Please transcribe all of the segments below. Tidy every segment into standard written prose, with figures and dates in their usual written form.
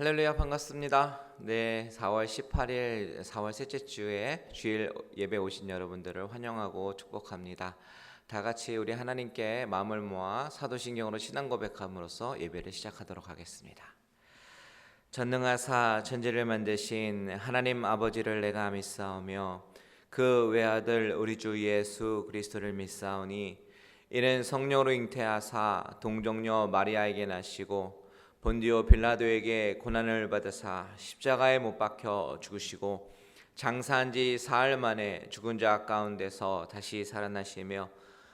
할렐루야, 반갑습니다. 네, 4월 18일 4월 셋째 주에 주일 예배 오신 여러분들을 환영하고 축복합니다. 다 같이 우리 하나님께 마음을 모아 사도신경으로 신앙 고백함으로써 예배를 시작하도록 하겠습니다. 전능하사 천지를 만드신 하나님 아버지를 내가 믿사오며 그 외아들 우리 주 예수 그리스도를 믿사오니 이는 성령으로 잉태하사 동정녀 마리아에게 나시고 본디오 빌라도에게 고난을 받으사 십자가에 못 박혀 죽으시고 장사한 지 사흘 만에 죽은 자 가운데서 다시 살아나시며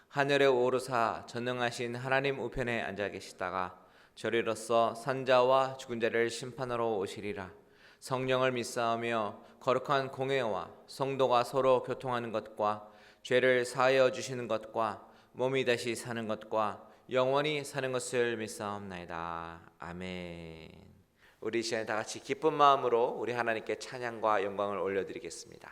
하늘에 오르사 전능하신 하나님 우편에 앉아 계시다가 저리로서 산자와 죽은 자를 심판하러 오시리라. 성령을 믿사오며 거룩한 공회와 성도가 서로 교통하는 것과 죄를 사하여 주시는 것과 몸이 다시 사는 것과 영원히 사는 것을 믿사옵나이다. 아멘. 우리 이 시간에 다 같이 기쁜 마음으로 우리 하나님께 찬양과 영광을 올려드리겠습니다.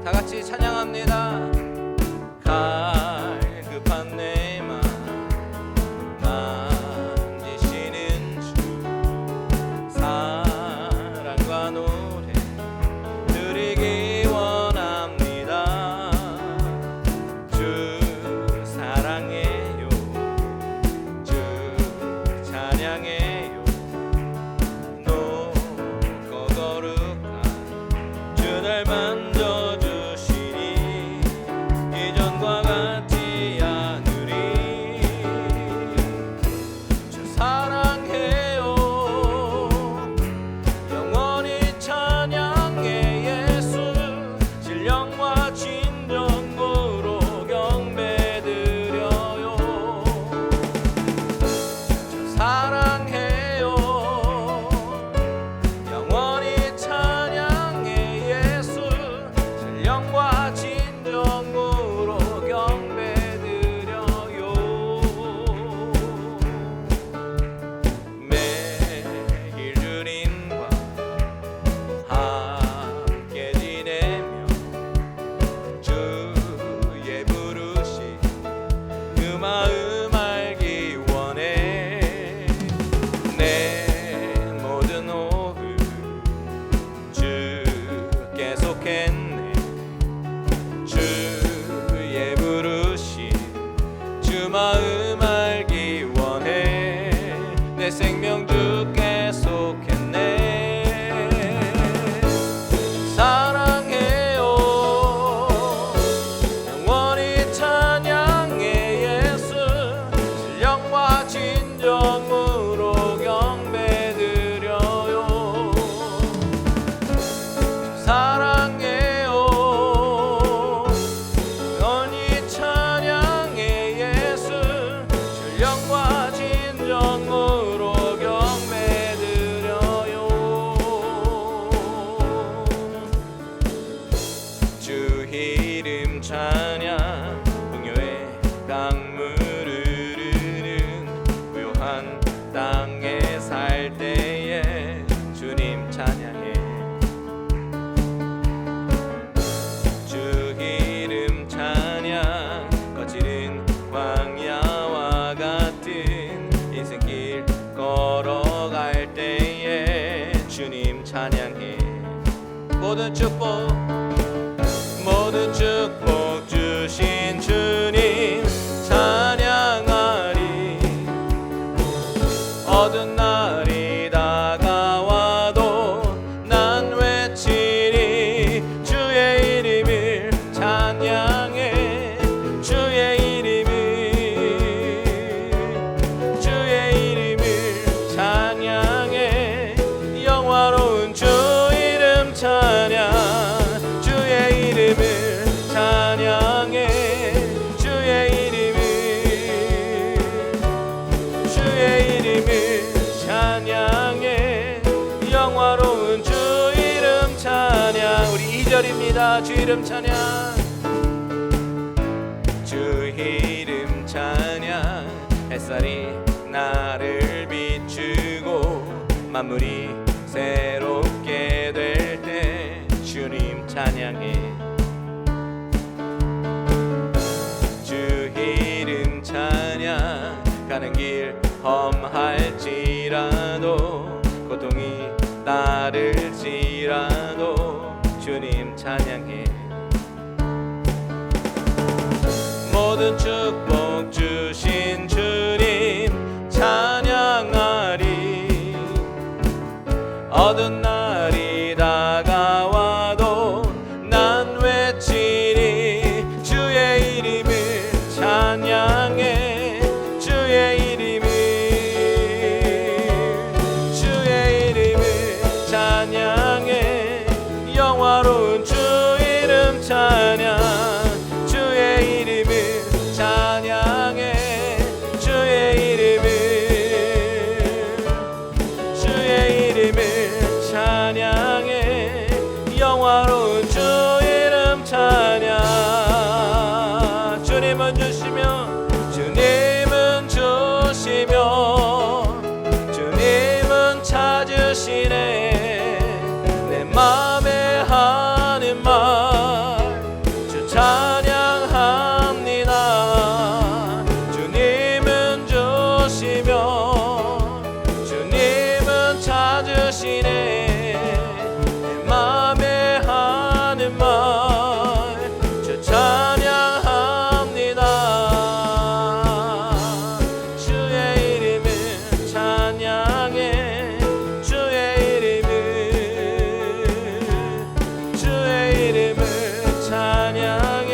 다 같이 찬양합니다. 갈급한 내 맘 만지시는 주 사랑과 노래 드리기 원합니다. 주 사랑해요, 주 찬양해요. 높고 거룩한 주를 만져주시니 이전과 같지 않으리. 주 사랑해요, 영원히 찬양해. 예수 신령과 진정으로 경배드려요. 주 사랑해요, 영원히 찬양해. 예수 신령과 진정으로 경배드려요. 매일 주님과 함께 지내며 주의 부르심 그 마음 알기 원해. 내 모든 오후 주께 속했네. 주의 부르심 주 마음 알기 원해. 내 생명 주께 속했네. 사랑해요, 영원히 찬양해. 예수 신령과 진정으로 경배드려요. 사랑해요, 영원히 찬양해. 예수 신령과 진정으로 경배드려요. 주 이름 찬양 풍요의 강물을 흐르는 고요한 땅에 살 때에 주님 찬양해. 주 이름 찬양 거칠은 광야와 같은 인생길 걸어갈 때에 주님 찬양해. 모든 축복 주신 주님 찬양하리. 어두운 날이 다가와도 난 외치리. 주의 이름을 찬양해. 주의 이름을 찬양해. 영화로운 주 이름 찬양. 주의 이름을 찬양해. 주의 이름을 찬양해. 영화로운 주 이름 찬양. 우리 2절입니다. 주 이름 찬양. 주 이름 찬양. 햇살이 나를 비추고 만물이 새롭게 될 때 주님 찬양해. 주 이름 찬양. 가는 길 험할지라도 고통이 따를지라도 주님 찬양해. 모든 축복 주신 주님 찬양하리. 어두운 날이 다가와도 난 외치리. 주의 이름을 찬양해. 주의 이름을 찬양해. 영화로운 주 이름 찬양. 주의 이름을 찬양해. 주의 이름을 찬양해. 영화로운 주 이름 찬양. 주님은 주시며 주님은 주시며 주님은 찾으시네. 내 맘에 하는 말 주 찬양합니다. 주님은 주시며 주님은 찾으시네. 내 맘에 하는 말 주 찬양합니다. 주의 이름을 찬양해. 주의 이름을 찬양해.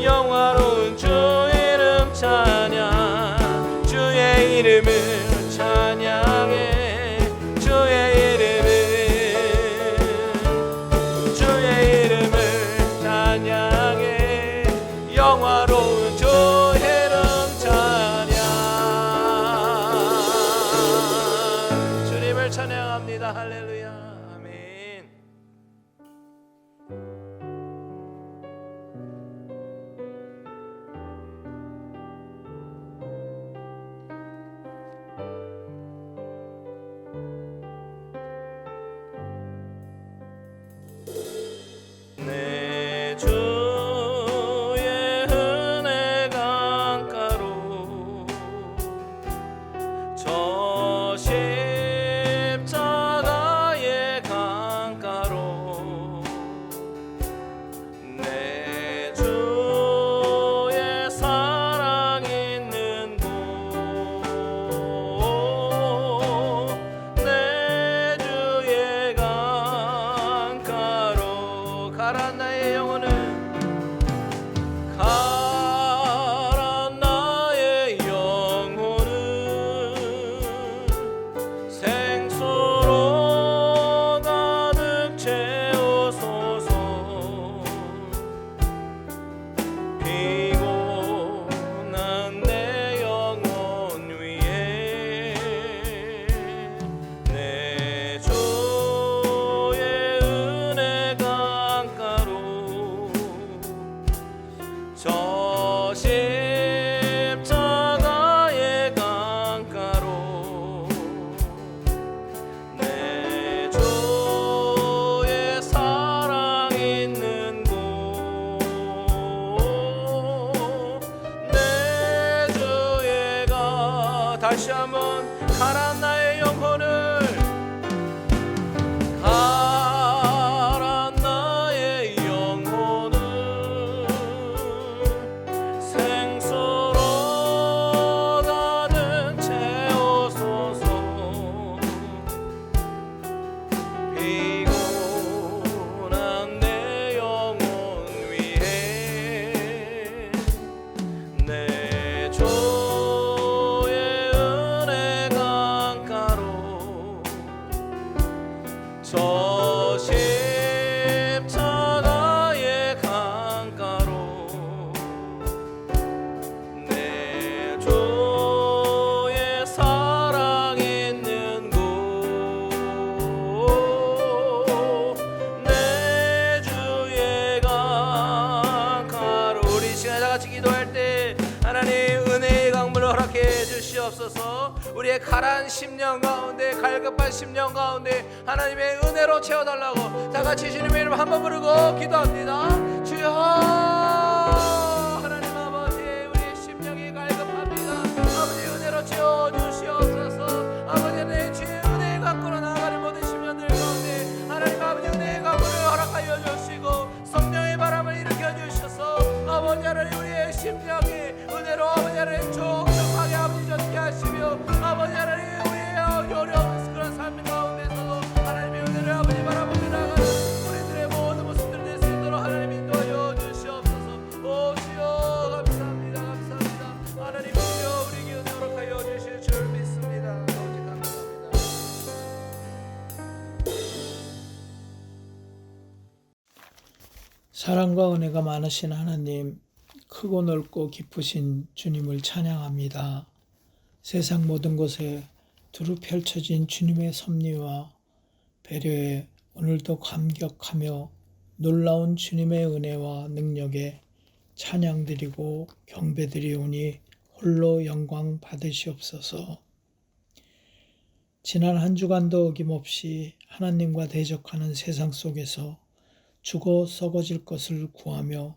영화로운 주 이름 찬양. 주의 이름을 찬양해. 주의 이름을 찬양해. 영화로운 주 이름 찬양. 주님을 찬양합니다. 할렐루야. 아멘. 내 주의 은혜 강가로 저 십자가의 강가로 내 주의 사랑 있는 곳 내 주의 강가로 가란 나의 영혼을 가란 나의 영혼을 생수로 가득 채우소서. 피곤한 내 영혼 위에 내 주의 은혜 강가로 저 십자가의 강가로 내 주의 사랑 있는 곳 내 주의 다시 한번 가란 나의 영혼을 가란 나의 영혼을 생수로 가득 채우소서. 피곤한 내 영혼 위에 내 주의 은혜 강가로 저 십자가의 강가로 내 주의 사랑 있는 곳 내 주의 강가로. 우리 시간 다 같이 기도할 때 하나님 은혜의 강물을 허락해 주시옵소서. 우리의 가라앉은 심령 가운데 갈급한 불안한 심령 가운데 하나님의 은혜로 채워달라고 다 같이 주님의 이름 한번 부르고 기도합니다. 주여 하나님 아버지, 우리의 심령이 갈급합니다. 아버지 은혜로 채워주시옵소서. 아버지 내 주의 은혜 갖고로 나아가는 모든 심령들 가운데 하나님 아버지 은혜의 가구를 허락하여 주시고 성령의 바람을 일으켜 주셔서 아버지 하나님 우리의 심령이 은혜로 아버지 하나님 촉촉하게 아버지 젖게 하시며 아버지 하나님 우리의 어려운 그런 삶 가운데서도 하나님의 은혜를 아버지 바라보며 나가는 우리들의 모든 모습들 될 수 있도록 하나님 인도하여 주시옵소서. 오 주여 감사합니다. 감사합니다. 하나님 주여 우리에게 은혜 허락하여 주실 줄 믿습니다. 아버지 감사합니다. 사랑과 은혜가 많으신 하나님, 크고 넓고 깊으신 주님을 찬양합니다. 세상 모든 곳에 두루 펼쳐진 주님의 섭리와 배려에 오늘도 감격하며 놀라운 주님의 은혜와 능력에 찬양드리고 경배드리오니 홀로 영광 받으시옵소서. 지난 한 주간도 어김없이 하나님과 대적하는 세상 속에서 죽어 썩어질 것을 구하며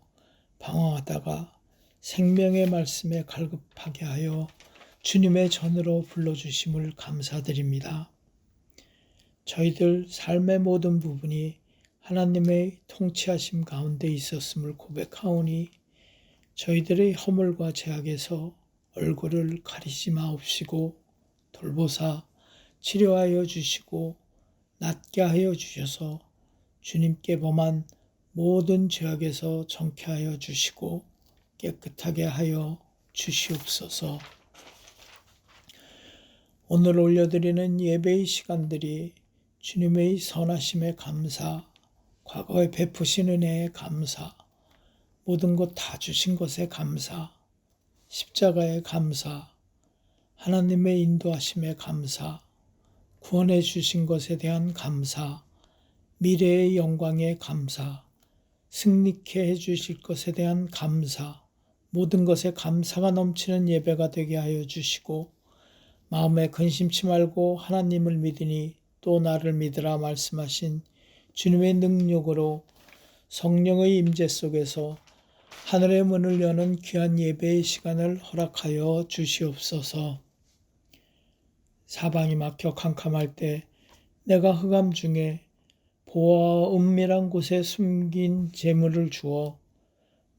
방황하다가 생명의 말씀에 갈급하게 하여 주님의 전으로 불러주심을 감사드립니다. 저희들 삶의 모든 부분이 하나님의 통치하심 가운데 있었음을 고백하오니 저희들의 허물과 죄악에서 얼굴을 가리지 마옵시고 돌보사 치료하여 주시고 낫게 하여 주셔서 주님께 범한 모든 죄악에서 정케하여 주시고 깨끗하게 하여 주시옵소서. 오늘 올려드리는 예배의 시간들이 주님의 선하심에 감사, 과거에 베푸신 은혜에 감사, 모든 것 다 주신 것에 감사, 십자가에 감사, 하나님의 인도하심에 감사, 구원해 주신 것에 대한 감사, 미래의 영광에 감사, 승리케 해주실 것에 대한 감사, 모든 것에 감사가 넘치는 예배가 되게 하여 주시고 마음에 근심치 말고 하나님을 믿으니 또 나를 믿으라 말씀하신 주님의 능력으로 성령의 임재 속에서 하늘의 문을 여는 귀한 예배의 시간을 허락하여 주시옵소서. 사방이 막혀 캄캄할 때 내가 흑암 중에 보아 은밀한 곳에 숨긴 재물을 주어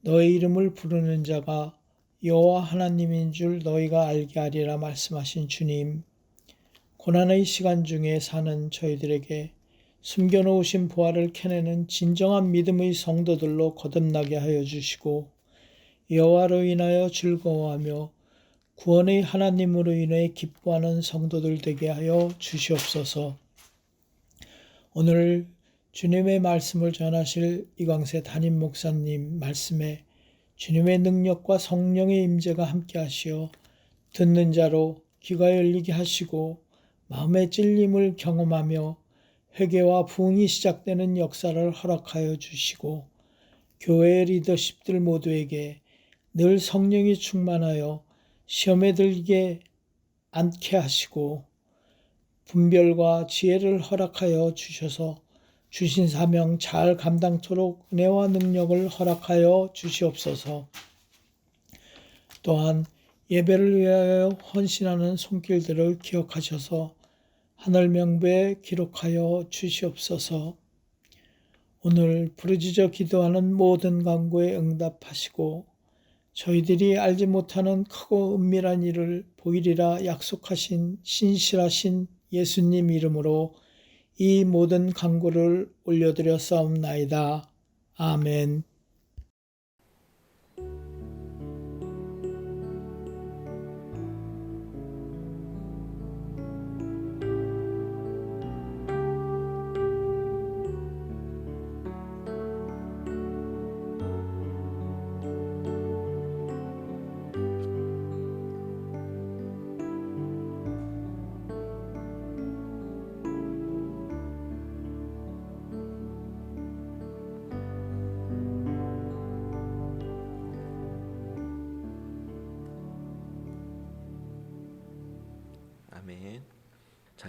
너의 이름을 부르는 자가 여호와 하나님인 줄 너희가 알게 하리라 말씀하신 주님, 고난의 시간 중에 사는 저희들에게 숨겨놓으신 보화를 캐내는 진정한 믿음의 성도들로 거듭나게 하여 주시고 여호와로 인하여 즐거워하며 구원의 하나님으로 인해 기뻐하는 성도들 되게 하여 주시옵소서. 오늘 주님의 말씀을 전하실 이광세 담임 목사님 말씀에 주님의 능력과 성령의 임재가 함께 하시어 듣는 자로 귀가 열리게 하시고 마음의 찔림을 경험하며 회개와 부흥이 시작되는 역사를 허락하여 주시고 교회의 리더십들 모두에게 늘 성령이 충만하여 시험에 들게 않게 하시고 분별과 지혜를 허락하여 주셔서 주신 사명 잘 감당토록 은혜와 능력을 허락하여 주시옵소서. 또한 예배를 위하여 헌신하는 손길들을 기억하셔서 하늘 명부에 기록하여 주시옵소서. 오늘 부르짖어 기도하는 모든 간구에 응답하시고 저희들이 알지 못하는 크고 은밀한 일을 보이리라 약속하신 신실하신 예수님 이름으로 이 모든 간구를 올려드렸사옵나이다. 아멘.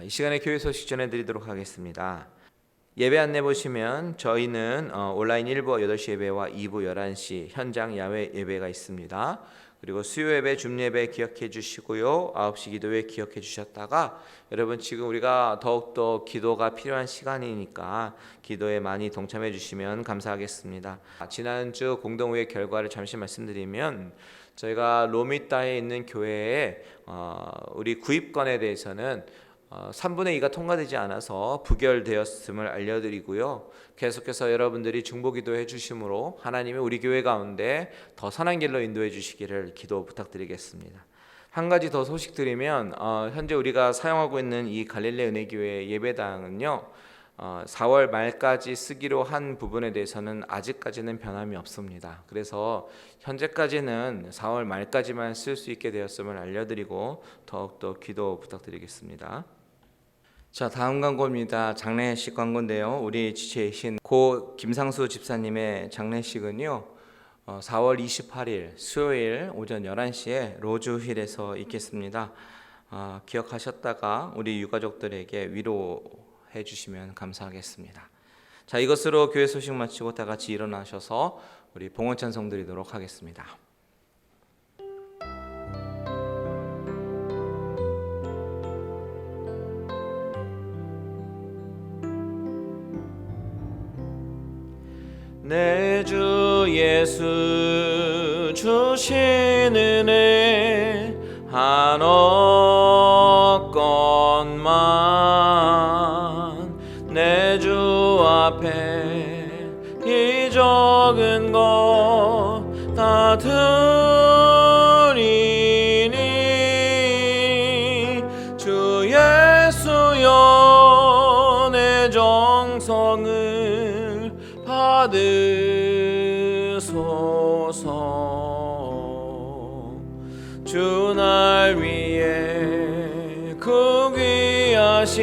이 시간에 교회 소식 전해드리도록 하겠습니다. 예배 안내 보시면 저희는 온라인 1부 8시 예배와 2부 11시 현장 야외 예배가 있습니다. 그리고 수요 예배, 줌 예배 기억해 주시고요. 9시 기도회 기억해 주셨다가 여러분 지금 우리가 더욱더 기도가 필요한 시간이니까 기도에 많이 동참해 주시면 감사하겠습니다. 지난주 공동회의 결과를 잠시 말씀드리면 저희가 로미따에 있는 교회에 우리 구입건에 대해서는 3분의 2가 통과되지 않아서 부결되었음을 알려드리고요. 계속해서 여러분들이 중보기도 해주심으로 하나님이 우리 교회 가운데 더 선한 길로 인도해 주시기를 기도 부탁드리겠습니다. 한 가지 더 소식 드리면 현재 우리가 사용하고 있는 이 갈릴레 은혜교회 예배당은요 4월 말까지 쓰기로 한 부분에 대해서는 아직까지는 변함이 없습니다. 그래서 현재까지는 4월 말까지만 쓸 수 있게 되었음을 알려드리고 더욱더 기도 부탁드리겠습니다. 자, 다음 광고입니다. 장례식 광고인데요. 우리 지체이신 고 김상수 집사님의 장례식은요 4월 28일 수요일 오전 11시에 로즈힐에서 있겠습니다. 기억하셨다가 우리 유가족들에게 위로해 주시면 감사하겠습니다. 자, 이것으로 교회 소식 마치고 다 같이 일어나셔서 우리 봉헌 찬송 드리도록 하겠습니다. 내 주 예수 주신 은혜 한없건만 내 주 앞에 이 적은 것 다 드리니 주 예수여 내 정성을 받으소서. 주 날 위해 그 귀하신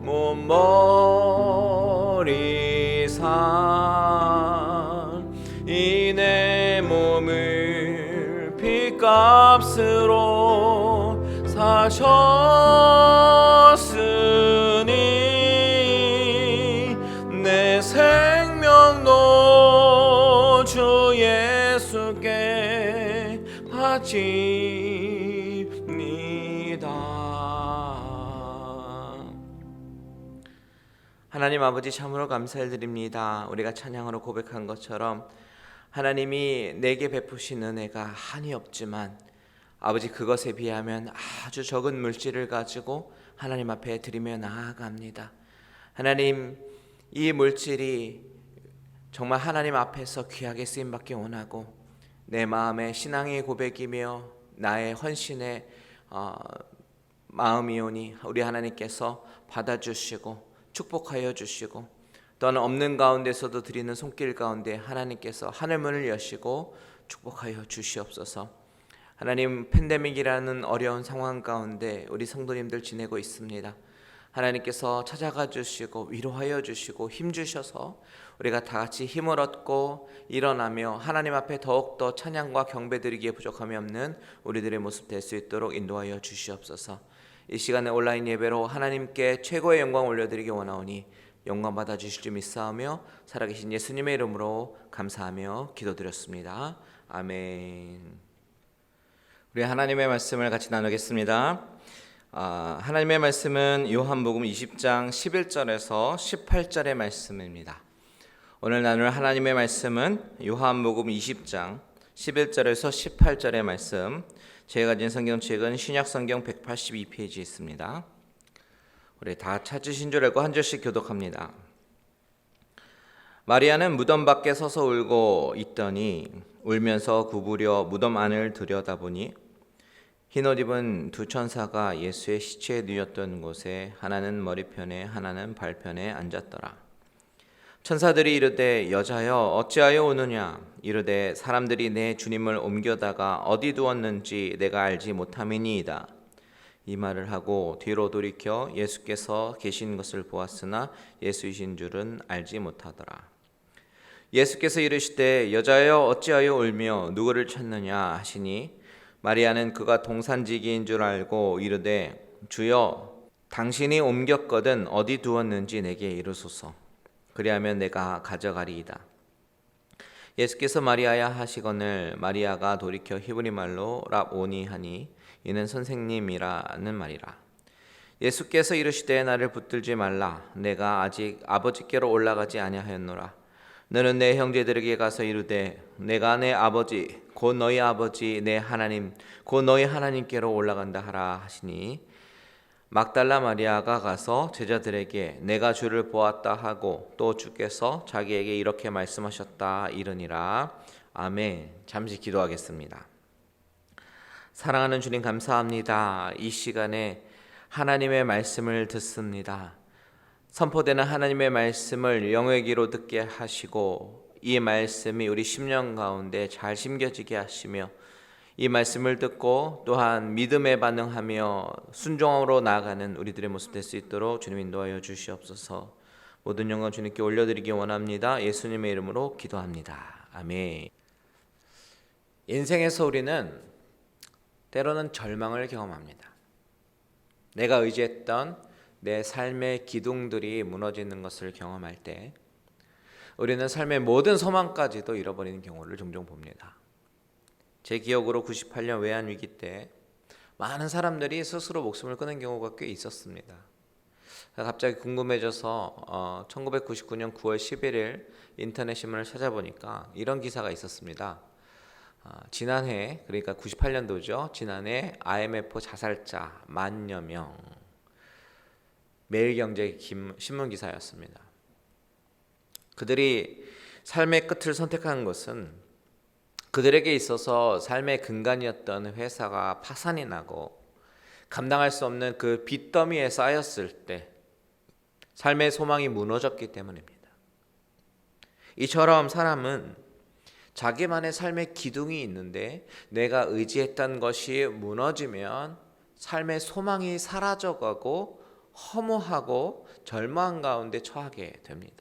몸머리 산 이 내 몸을 핏값으로 사셨으니 내 생명도 주 예수께 바칩니다. 하나님 아버지 참으로 감사드립니다. 우리가 찬양으로 고백한 것처럼 하나님이 내게 베푸신 은혜가 한이 없지만 아버지 그것에 비하면 아주 적은 물질을 가지고 하나님 앞에 드리며 나아갑니다. 하나님 이 물질이 정말 하나님 앞에서 귀하게 쓰임받기 원하고 내 마음의 신앙의 고백이며 나의 헌신의 마음이오니 우리 하나님께서 받아주시고 축복하여 주시고 또는 없는 가운데서도 드리는 손길 가운데 하나님께서 하늘문을 여시고 축복하여 주시옵소서. 하나님 팬데믹이라는 어려운 상황 가운데 우리 성도님들 지내고 있습니다. 하나님께서 찾아가 주시고 위로하여 주시고 힘 주셔서 우리가 다 같이 힘을 얻고 일어나며 하나님 앞에 더욱더 찬양과 경배드리기에 부족함이 없는 우리들의 모습 될 수 있도록 인도하여 주시옵소서. 이 시간에 온라인 예배로 하나님께 최고의 영광 올려드리기 원하오니 영광 받아 주실 줄 믿사오며 살아계신 예수님의 이름으로 감사하며 기도드렸습니다. 아멘. 우리 하나님의 말씀을 같이 나누겠습니다. 하나님의 말씀은 요한복음 20장 11절에서 18절의 말씀입니다. 오늘 나눌 하나님의 말씀은 요한복음 20장 11절에서 18절의 말씀. 제가 가진 성경책은 신약성경 182페이지에 있습니다. 우리 다 찾으신 줄 알고 한 절씩 교독합니다. 마리아는 무덤 밖에 서서 울고 있더니 울면서 구부려 무덤 안을 들여다보니 흰옷 입은 두 천사가 예수의 시체에 누웠던 곳에 하나는 머리편에 하나는 발편에 앉았더라. 천사들이 이르되 여자여 어찌하여 우느냐 이르되 사람들이 내 주님을 옮겨다가 어디 두었는지 내가 알지 못함이니이다. 이 말을 하고 뒤로 돌이켜 예수께서 계신 것을 보았으나 예수이신 줄은 알지 못하더라. 예수께서 이르시되 여자여 어찌하여 울며 누구를 찾느냐 하시니 마리아는 그가 동산지기인 줄 알고 이르되 주여 당신이 옮겼거든 어디 두었는지 내게 이르소서. 그리하면 내가 가져가리이다. 예수께서 마리아야 하시거늘 마리아가 돌이켜 히브리 말로 랍오니 하니 이는 선생님이라는 말이라. 예수께서 이르시되 나를 붙들지 말라. 내가 아직 아버지께로 올라가지 아니하였노라. 너는 내 형제들에게 가서 이르되 내가 내 아버지 곧 너희 아버지 내 하나님 곧 너희 하나님께로 올라간다 하라 하시니 막달라 마리아가 가서 제자들에게 내가 주를 보았다 하고 또 주께서 자기에게 이렇게 말씀하셨다 이르니라. 아멘. 잠시 기도하겠습니다. 사랑하는 주님 감사합니다. 이 시간에 하나님의 말씀을 듣습니다. 선포되는 하나님의 말씀을 영의 귀로 듣게 하시고 이 말씀이 우리 심령 가운데 잘 심겨지게 하시며 이 말씀을 듣고 또한 믿음에 반응하며 순종으로 나아가는 우리들의 모습 될 수 있도록 주님 인도하여 주시옵소서. 모든 영광 주님께 올려드리기 원합니다. 예수님의 이름으로 기도합니다. 아멘. 인생에서 우리는 때로는 절망을 경험합니다. 내가 의지했던 내 삶의 기둥들이 무너지는 것을 경험할 때 우리는 삶의 모든 소망까지도 잃어버리는 경우를 종종 봅니다. 제 기억으로 98년 외환위기 때 많은 사람들이 스스로 목숨을 끊은 경우가 꽤 있었습니다. 갑자기 궁금해져서 1999년 9월 11일 인터넷 신문을 찾아보니까 이런 기사가 있었습니다. 지난해, 그러니까 98년도죠. 지난해 IMF 자살자 10,000여 명. 매일경제 신문 기사였습니다. 그들이 삶의 끝을 선택한 것은 그들에게 있어서 삶의 근간이었던 회사가 파산이 나고 감당할 수 없는 그 빚더미에 쌓였을 때 삶의 소망이 무너졌기 때문입니다. 이처럼 사람은 자기만의 삶의 기둥이 있는데 내가 의지했던 것이 무너지면 삶의 소망이 사라져가고 허무하고 절망 가운데 처하게 됩니다.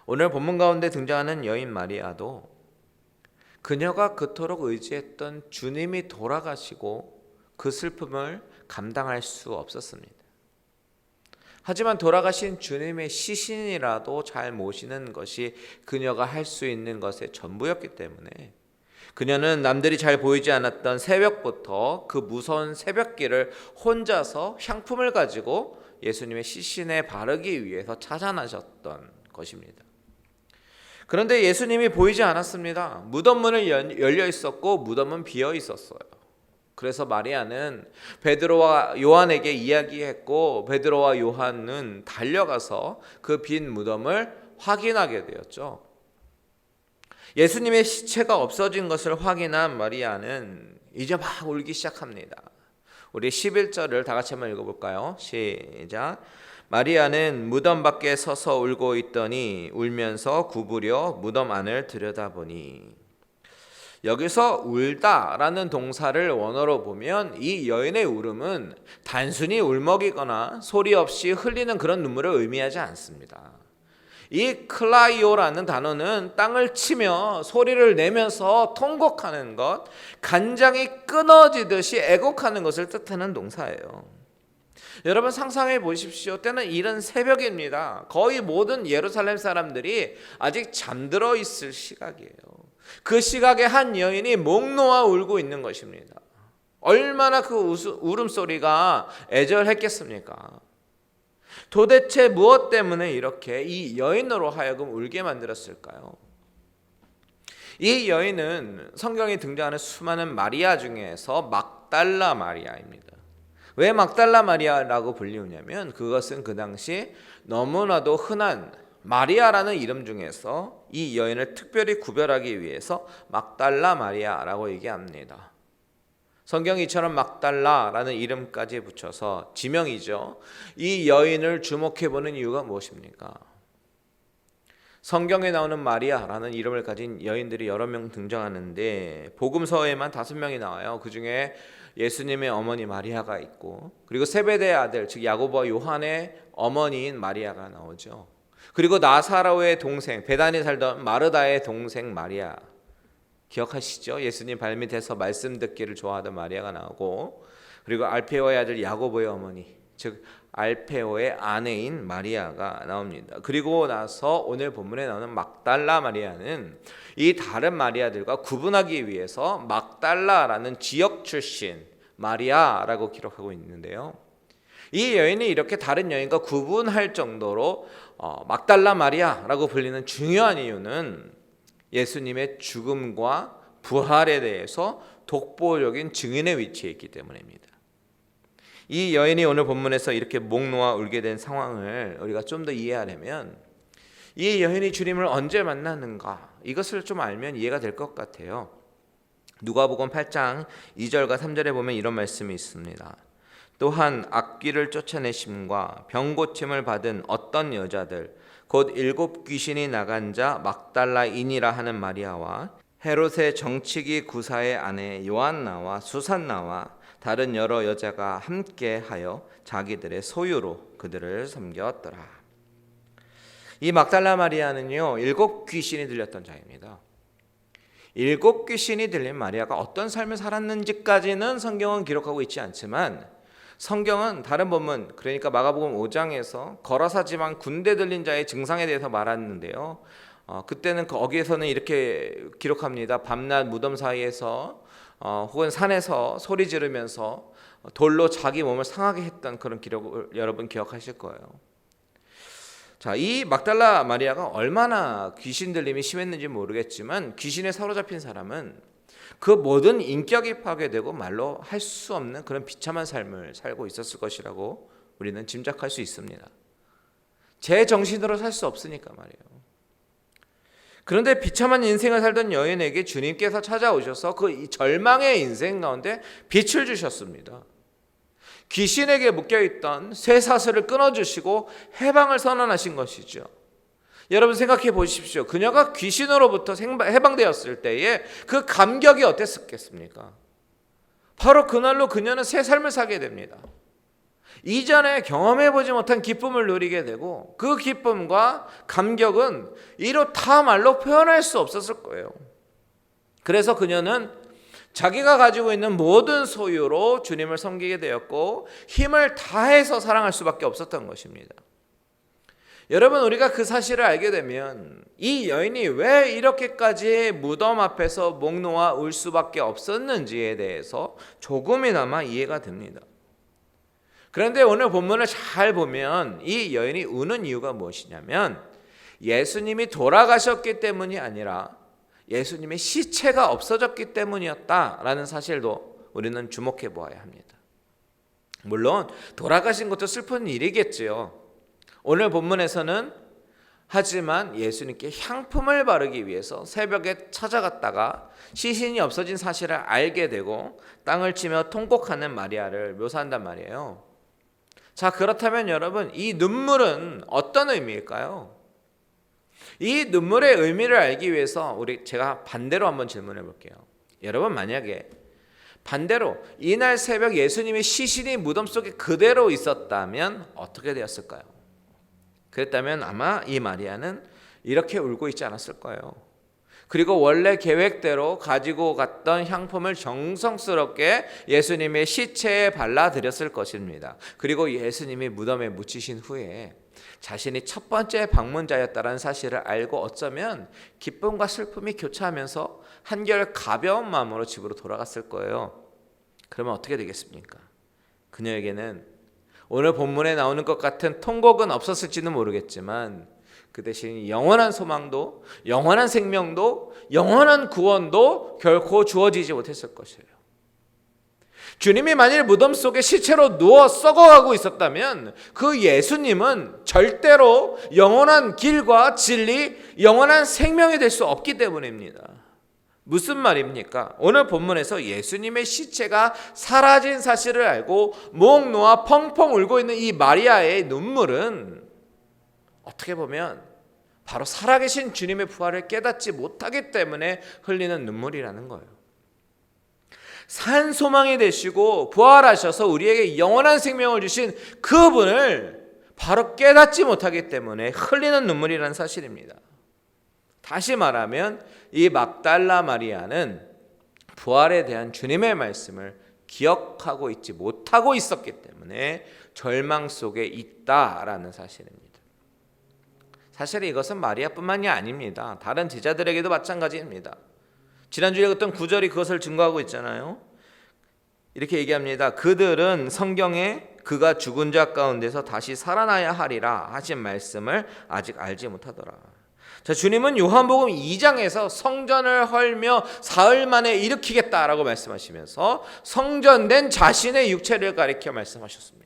오늘 본문 가운데 등장하는 여인 마리아도 그녀가 그토록 의지했던 주님이 돌아가시고 그 슬픔을 감당할 수 없었습니다. 하지만 돌아가신 주님의 시신이라도 잘 모시는 것이 그녀가 할 수 있는 것의 전부였기 때문에 그녀는 남들이 잘 보이지 않았던 새벽부터 그 무서운 새벽길을 혼자서 향품을 가지고 예수님의 시신에 바르기 위해서 찾아나셨던 것입니다. 그런데 예수님이 보이지 않았습니다. 무덤 문은 열려 있었고 무덤은 비어 있었어요. 그래서 마리아는 베드로와 요한에게 이야기했고 베드로와 요한은 달려가서 그 빈 무덤을 확인하게 되었죠. 예수님의 시체가 없어진 것을 확인한 마리아는 이제 막 울기 시작합니다. 우리 11절을 다 같이 한번 읽어볼까요? 시작. 마리아는 무덤 밖에 서서 울고 있더니 울면서 구부려 무덤 안을 들여다보니. 여기서 울다라는 동사를 원어로 보면 이 여인의 울음은 단순히 울먹이거나 소리 없이 흘리는 그런 눈물을 의미하지 않습니다. 이 클라이오라는 단어는 땅을 치며 소리를 내면서 통곡하는 것, 간장이 끊어지듯이 애곡하는 것을 뜻하는 동사예요. 여러분 상상해 보십시오. 때는 이른 새벽입니다. 거의 모든 예루살렘 사람들이 아직 잠들어 있을 시각이에요. 그 시각에 한 여인이 목 놓아 울고 있는 것입니다. 얼마나 그 울음소리가 애절했겠습니까? 도대체 무엇 때문에 이렇게 이 여인으로 하여금 울게 만들었을까요? 이 여인은 성경에 등장하는 수많은 마리아 중에서 막달라 마리아입니다. 왜 막달라 마리아라고 불리우냐면 그것은 그 당시 너무나도 흔한 마리아라는 이름 중에서 이 여인을 특별히 구별하기 위해서 막달라 마리아라고 얘기합니다. 성경이 이처럼 막달라라는 이름까지 붙여서 지명이죠. 이 여인을 주목해보는 이유가 무엇입니까? 성경에 나오는 마리아라는 이름을 가진 여인들이 여러 명 등장하는데 복음서에만 5명이 나와요. 그 중에 예수님의 어머니 마리아가 있고 그리고 세베대의 아들 즉 야고보와 요한의 어머니인 마리아가 나오죠. 그리고 나사로의 동생 베단에 살던 마르다의 동생 마리아 기억하시죠? 예수님 발밑에서 말씀 듣기를 좋아하던 마리아가 나오고 그리고 알페오의 아들 야고보의 어머니, 즉 알페오의 아내인 마리아가 나옵니다. 그리고 나서 오늘 본문에 나오는 막달라 마리아는 이 다른 마리아들과 구분하기 위해서 막달라라는 지역 출신 마리아라고 기록하고 있는데요. 이 여인이 이렇게 다른 여인과 구분할 정도로 막달라 마리아라고 불리는 중요한 이유는 예수님의 죽음과 부활에 대해서 독보적인 증인의 위치에 있기 때문입니다. 이 여인이 오늘 본문에서 이렇게 목 놓아 울게 된 상황을 우리가 좀 더 이해하려면 이 여인이 주님을 언제 만났는가 이것을 좀 알면 이해가 될 것 같아요. 누가복음 8장 2절과 3절에 보면 이런 말씀이 있습니다. 또한 악귀를 쫓아내심과 병 고침을 받은 어떤 여자들 곧 7 귀신이 나간 자 막달라인이라 하는 마리아와 헤롯의 정치기 구사의 아내 요한나와 수산나와 다른 여러 여자가 함께하여 자기들의 소유로 그들을 섬겼더라. 이 막달라 마리아는요 7 귀신이 들렸던 자입니다. 7 귀신이 들린 마리아가 어떤 삶을 살았는지까지는 성경은 기록하고 있지 않지만 성경은 다른 본문 그러니까 마가복음 5장에서 거라사 지방 군대 들린 자의 증상에 대해서 말하는데요. 그때는 거기에서는 이렇게 기록합니다. 밤낮 무덤 사이에서 혹은 산에서 소리 지르면서 돌로 자기 몸을 상하게 했던 그런 기록을 여러분 기억하실 거예요. 자, 이 막달라 마리아가 얼마나 귀신 들림이 심했는지 모르겠지만 귀신에 사로잡힌 사람은 그 모든 인격이 파괴되고 말로 할 수 없는 그런 비참한 삶을 살고 있었을 것이라고 우리는 짐작할 수 있습니다. 제 정신으로 살 수 없으니까 말이에요. 그런데 비참한 인생을 살던 여인에게 주님께서 찾아오셔서 그 절망의 인생 가운데 빛을 주셨습니다. 귀신에게 묶여있던 쇠사슬을 끊어주시고 해방을 선언하신 것이죠. 여러분 생각해 보십시오. 그녀가 귀신으로부터 해방되었을 때에 그 감격이 어땠겠습니까? 바로 그날로 그녀는 새 삶을 살게 됩니다. 이전에 경험해보지 못한 기쁨을 누리게 되고 그 기쁨과 감격은 이루 다 말로 표현할 수 없었을 거예요. 그래서 그녀는 자기가 가지고 있는 모든 소유로 주님을 섬기게 되었고 힘을 다해서 사랑할 수밖에 없었던 것입니다. 여러분 우리가 그 사실을 알게 되면 이 여인이 왜 이렇게까지 무덤 앞에서 목 놓아 울 수밖에 없었는지에 대해서 조금이나마 이해가 됩니다. 그런데 오늘 본문을 잘 보면 이 여인이 우는 이유가 무엇이냐면 예수님이 돌아가셨기 때문이 아니라 예수님의 시체가 없어졌기 때문이었다라는 사실도 우리는 주목해 보아야 합니다. 물론 돌아가신 것도 슬픈 일이겠지요. 오늘 본문에서는 하지만 예수님께 향품을 바르기 위해서 새벽에 찾아갔다가 시신이 없어진 사실을 알게 되고 땅을 치며 통곡하는 마리아를 묘사한단 말이에요. 자, 그렇다면 여러분 이 눈물은 어떤 의미일까요? 이 눈물의 의미를 알기 위해서 제가 반대로 한번 질문해 볼게요. 여러분 만약에 반대로 이날 새벽 예수님의 시신이 무덤 속에 그대로 있었다면 어떻게 되었을까요? 그랬다면 아마 이 마리아는 이렇게 울고 있지 않았을 거예요. 그리고 원래 계획대로 가지고 갔던 향품을 정성스럽게 예수님의 시체에 발라드렸을 것입니다. 그리고 예수님이 무덤에 묻히신 후에 자신이 첫 번째 방문자였다는 사실을 알고 어쩌면 기쁨과 슬픔이 교차하면서 한결 가벼운 마음으로 집으로 돌아갔을 거예요. 그러면 어떻게 되겠습니까? 그녀에게는 오늘 본문에 나오는 것 같은 통곡은 없었을지는 모르겠지만 그 대신 영원한 소망도 영원한 생명도 영원한 구원도 결코 주어지지 못했을 것이에요. 주님이 만일 무덤 속에 시체로 누워 썩어가고 있었다면 그 예수님은 절대로 영원한 길과 진리, 영원한 생명이 될 수 없기 때문입니다. 무슨 말입니까? 오늘 본문에서 예수님의 시체가 사라진 사실을 알고 목 놓아 펑펑 울고 있는 이 마리아의 눈물은 어떻게 보면 바로 살아계신 주님의 부활을 깨닫지 못하기 때문에 흘리는 눈물이라는 거예요. 산 소망이 되시고 부활하셔서 우리에게 영원한 생명을 주신 그분을 바로 깨닫지 못하기 때문에 흘리는 눈물이라는 사실입니다. 다시 말하면 이 막달라 마리아는 부활에 대한 주님의 말씀을 기억하고 있지 못하고 있었기 때문에 절망 속에 있다라는 사실입니다. 사실 이것은 마리아뿐만이 아닙니다. 다른 제자들에게도 마찬가지입니다. 지난주에 어떤 구절이 그것을 증거하고 있잖아요. 이렇게 얘기합니다. 그들은 성경에 그가 죽은 자 가운데서 다시 살아나야 하리라 하신 말씀을 아직 알지 못하더라. 자, 주님은 요한복음 2장에서 성전을 헐며 사흘 만에 일으키겠다라고 말씀하시면서 성전된 자신의 육체를 가리켜 말씀하셨습니다.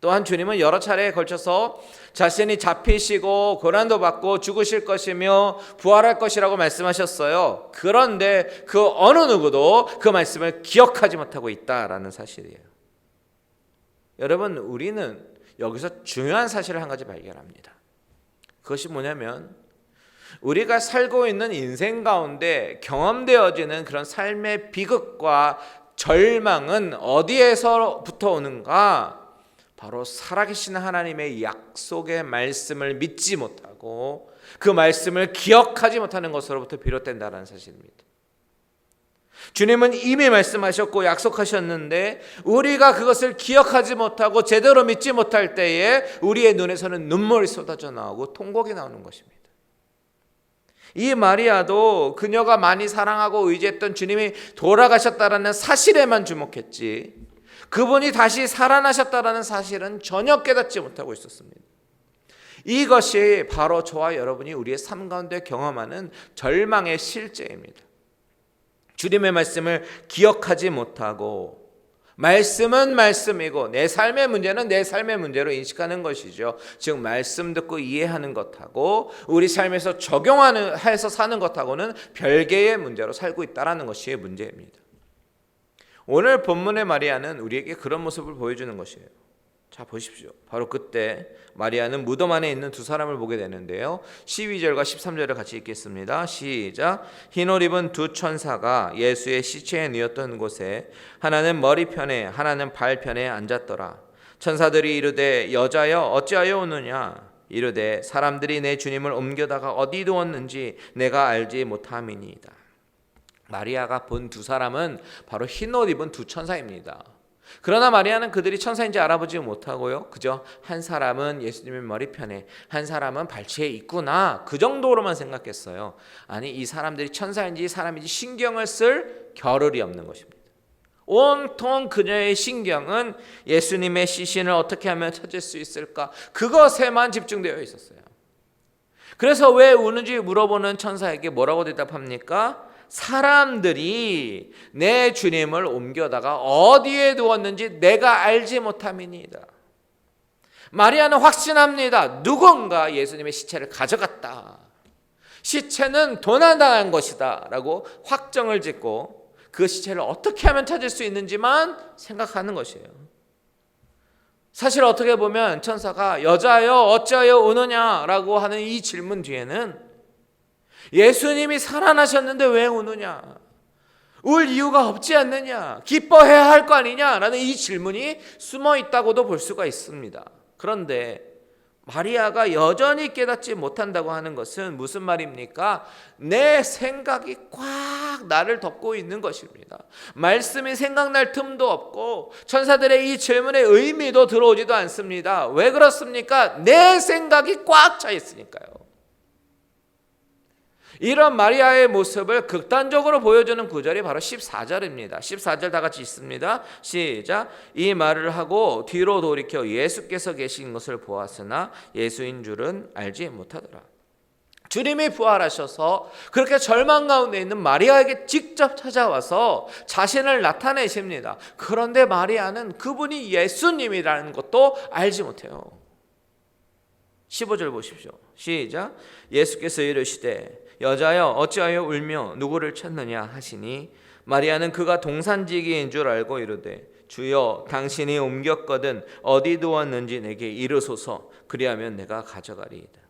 또한 주님은 여러 차례에 걸쳐서 자신이 잡히시고 고난도 받고 죽으실 것이며 부활할 것이라고 말씀하셨어요. 그런데 그 어느 누구도 그 말씀을 기억하지 못하고 있다라는 사실이에요. 여러분, 우리는 여기서 중요한 사실을 한 가지 발견합니다. 그것이 뭐냐면 우리가 살고 있는 인생 가운데 경험되어지는 그런 삶의 비극과 절망은 어디에서부터 오는가? 바로 살아계신 하나님의 약속의 말씀을 믿지 못하고 그 말씀을 기억하지 못하는 것으로부터 비롯된다는 사실입니다. 주님은 이미 말씀하셨고 약속하셨는데 우리가 그것을 기억하지 못하고 제대로 믿지 못할 때에 우리의 눈에서는 눈물이 쏟아져 나오고 통곡이 나오는 것입니다. 이 마리아도 그녀가 많이 사랑하고 의지했던 주님이 돌아가셨다라는 사실에만 주목했지 그분이 다시 살아나셨다라는 사실은 전혀 깨닫지 못하고 있었습니다. 이것이 바로 저와 여러분이 우리의 삶 가운데 경험하는 절망의 실제입니다. 주님의 말씀을 기억하지 못하고 말씀은 말씀이고 내 삶의 문제는 내 삶의 문제로 인식하는 것이죠. 즉 말씀 듣고 이해하는 것하고 우리 삶에서 적용해서 사는 것하고는 별개의 문제로 살고 있다는 것이 문제입니다. 오늘 본문의 마리아는 우리에게 그런 모습을 보여주는 것이에요. 자, 보십시오. 바로 그때 마리아는 무덤 안에 있는 두 사람을 보게 되는데요. 12절과 13절을 같이 읽겠습니다. 시작. 흰옷 입은 두 천사가 예수의 시체에 누웠던 곳에 하나는 머리편에 하나는 발편에 앉았더라. 천사들이 이르되 여자여 어찌하여 오느냐? 이르되 사람들이 내 주님을 옮겨다가 어디 두었는지 내가 알지 못함이니이다. 마리아가 본 두 사람은 바로 흰옷 입은 두 천사입니다. 그러나 마리아는 그들이 천사인지 알아보지 못하고요. 그저 한 사람은 예수님의 머리편에 한 사람은 발치에 있구나 그 정도로만 생각했어요. 아니 이 사람들이 천사인지 사람인지 신경을 쓸 겨를이 없는 것입니다. 온통 그녀의 신경은 예수님의 시신을 어떻게 하면 찾을 수 있을까 그것에만 집중되어 있었어요. 그래서 왜 우는지 물어보는 천사에게 뭐라고 대답합니까? 사람들이 내 주님을 옮겨다가 어디에 두었는지 내가 알지 못함이니이다. 마리아는 확신합니다. 누군가 예수님의 시체를 가져갔다. 시체는 도난당한 것이다 라고 확정을 짓고 그 시체를 어떻게 하면 찾을 수 있는지만 생각하는 것이에요. 사실 어떻게 보면 천사가 여자여 어찌하여 우느냐라고 하는 이 질문 뒤에는 예수님이 살아나셨는데 왜 우느냐? 울 이유가 없지 않느냐? 기뻐해야 할 거 아니냐라는 이 질문이 숨어 있다고도 볼 수가 있습니다. 그런데 마리아가 여전히 깨닫지 못한다고 하는 것은 무슨 말입니까? 내 생각이 꽉 나를 덮고 있는 것입니다. 말씀이 생각날 틈도 없고 천사들의 이 질문의 의미도 들어오지도 않습니다. 왜 그렇습니까? 내 생각이 꽉 차 있으니까요. 이런 마리아의 모습을 극단적으로 보여주는 구절이 바로 14절입니다. 14절 다 같이 읽습니다. 시작. 이 말을 하고 뒤로 돌이켜 예수께서 계신 것을 보았으나 예수인 줄은 알지 못하더라. 주님이 부활하셔서 그렇게 절망 가운데 있는 마리아에게 직접 찾아와서 자신을 나타내십니다. 그런데 마리아는 그분이 예수님이라는 것도 알지 못해요. 15절 보십시오. 시작. 예수께서 이르시되 여자여 어찌하여 울며 누구를 찾느냐 하시니 마리아는 그가 동산지기인 줄 알고 이르되 주여 당신이 옮겼거든 어디 두었는지 내게 이르소서 그리하면 내가 가져가리이다.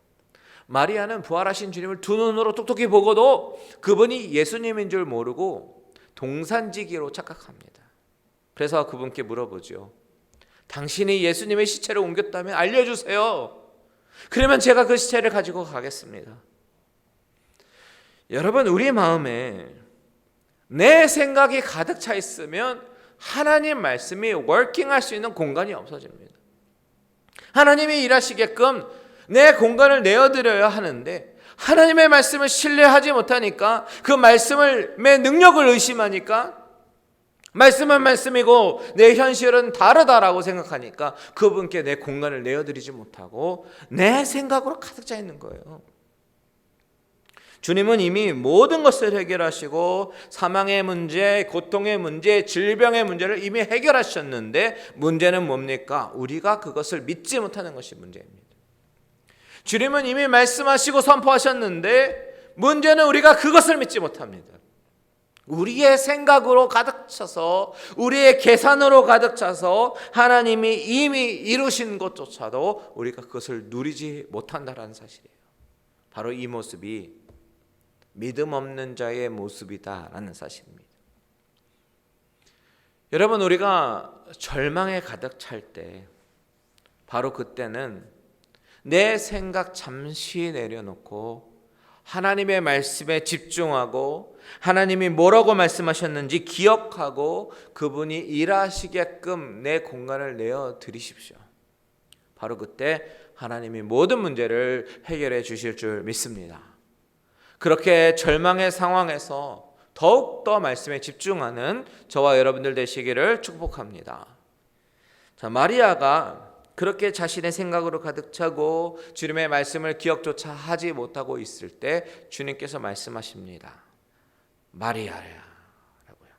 마리아는 부활하신 주님을 두 눈으로 똑똑히 보고도 그분이 예수님인 줄 모르고 동산지기로 착각합니다. 그래서 그분께 물어보죠. 당신이 예수님의 시체를 옮겼다면 알려주세요. 그러면 제가 그 시체를 가지고 가겠습니다. 여러분, 우리 마음에 내 생각이 가득 차 있으면 하나님 말씀이 워킹할 수 있는 공간이 없어집니다. 하나님이 일하시게끔 내 공간을 내어드려야 하는데 하나님의 말씀을 신뢰하지 못하니까 그 말씀의 능력을 의심하니까 말씀은 말씀이고 내 현실은 다르다라고 생각하니까 그분께 내 공간을 내어드리지 못하고 내 생각으로 가득 차 있는 거예요. 주님은 이미 모든 것을 해결하시고 사망의 문제, 고통의 문제, 질병의 문제를 이미 해결하셨는데 문제는 뭡니까? 우리가 그것을 믿지 못하는 것이 문제입니다. 주님은 이미 말씀하시고 선포하셨는데 문제는 우리가 그것을 믿지 못합니다. 우리의 생각으로 가득 차서 우리의 계산으로 가득 차서 하나님이 이미 이루신 것조차도 우리가 그것을 누리지 못한다는 사실이에요. 바로 이 모습이 믿음 없는 자의 모습이다라는 사실입니다. 여러분, 우리가 절망에 가득 찰 때 바로 그때는 내 생각 잠시 내려놓고 하나님의 말씀에 집중하고 하나님이 뭐라고 말씀하셨는지 기억하고 그분이 일하시게끔 내 공간을 내어 드리십시오. 바로 그때 하나님이 모든 문제를 해결해 주실 줄 믿습니다. 그렇게 절망의 상황에서 더욱더 말씀에 집중하는 저와 여러분들 되시기를 축복합니다. 자, 마리아가 그렇게 자신의 생각으로 가득 차고 주님의 말씀을 기억조차 하지 못하고 있을 때 주님께서 말씀하십니다. 마리아야 라고요.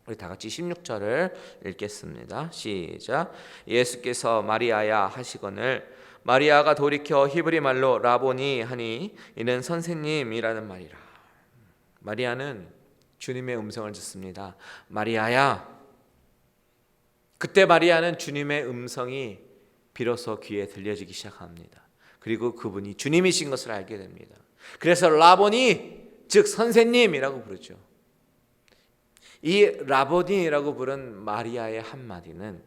우리 다 같이 16절을 읽겠습니다. 시작. 예수께서 마리아야 하시거늘 마리아가 돌이켜 히브리 말로 라보니 하니 이는 선생님이라는 말이라. 마리아는 주님의 음성을 듣습니다. 마리아야. 그때 마리아는 주님의 음성이 비로소 귀에 들려지기 시작합니다. 그리고 그분이 주님이신 것을 알게 됩니다. 그래서 라보니 즉 선생님이라고 부르죠. 이 라보니라고 부른 마리아의 한마디는